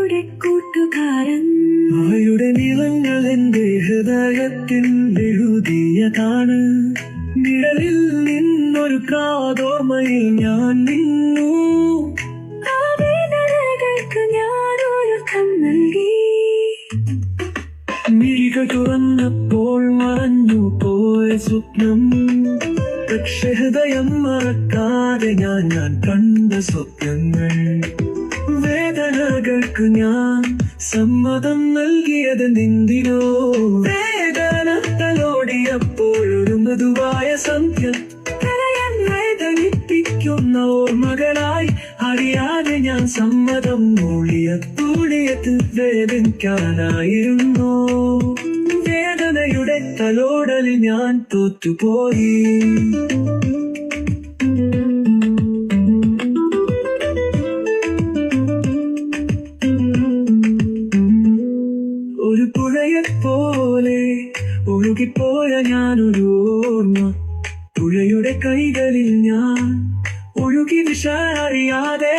വേദനയുടെ കൂട്ടുകാരൻ. അവയുടെ നിറങ്ങൾ എന്റെ ഹൃദയത്തിൽ എഴുതിയതാണ്. നിഴലിൽ നിന്നൊരു കാതോർമ്മയിൽ ഞാൻ നിന്നു. ആ വേദനകൾക്ക് ഞാനൊരുക്കം നൽകി. മിഴികൾ തുറന്നപ്പോൾ മറഞ്ഞു പോയ സ്വപ്നം. പക്ഷെ ഹൃദയം മറക്കാതെ ഞാൻ കണ്ട സ്വപ്നങ്ങൾ. വേദനകൾക്ക് ഞാൻ സമ്മതം നൽകിയത് നിന്തിനോ? വേദന തലോടിയപ്പോഴൊരു മൃദുവായ സന്ധ്യ. ഹൃദയം വേദനിപ്പിക്കുന്ന ഓർമ്മകളായി അറിയാതെ ഞാൻ സമ്മതം മൂളിയത് വേദനിക്കാനായിരുന്നു. വേദനയുടെ തലോടലിൽ ഞാൻ തോറ്റുപോയി. ഒരു പുഴയെപ്പോലെ ഒഴുകിപ്പോയ ഞാനൊരു ഓർമ്മ. പുഴയുടെ കൈകളിൽ ഞാൻ ഒഴുകി ദിശ അറിയാതെ.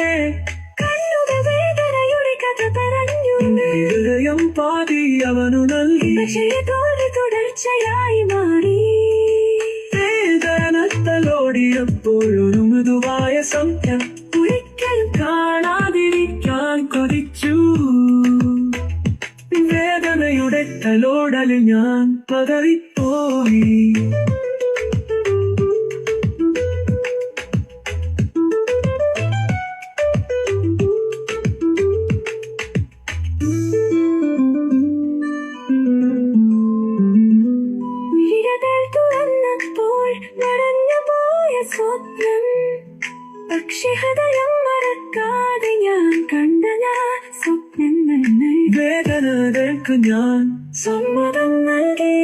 വേദനയുടെ കഥ പറഞ്ഞു. ഹൃദയം പാതി അവനു നൽകി. പക്ഷേ തുടർച്ചയായി മാറി. വേദന തലോടിയപ്പോഴൊരു മൃദുവായ സന്ധ്യ. ഒരിക്കലും കാണാതിരിക്കാൻ കൊതിച്ചു. വേദനയുടെ തലോടലിൽ ഞാൻ പതറിപ്പോയി. സ്വപ്നം. പക്ഷെ ഹൃദയം മറക്കാതെ ഞാൻ കണ്ട സ്വപ്നങ്ങൾ. വേദനകൾക്ക് ഞാൻ സമ്മതം നൽകി.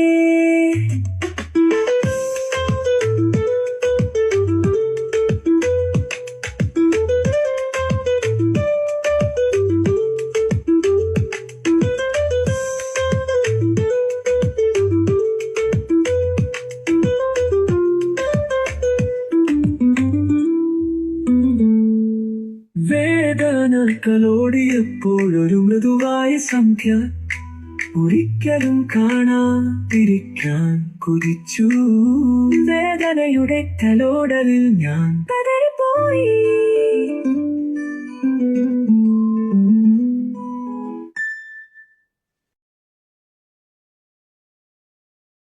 വേദനകളോടിയപ്പോഴൊരു മൃദുവായ സന്ധ്യ. ഒരിക്കലും കാണാതിരിക്കാൻ കൊതിച്ചു. വേദനയുടെ തലോടലിൽ ഞാൻ പതറിപ്പോയി.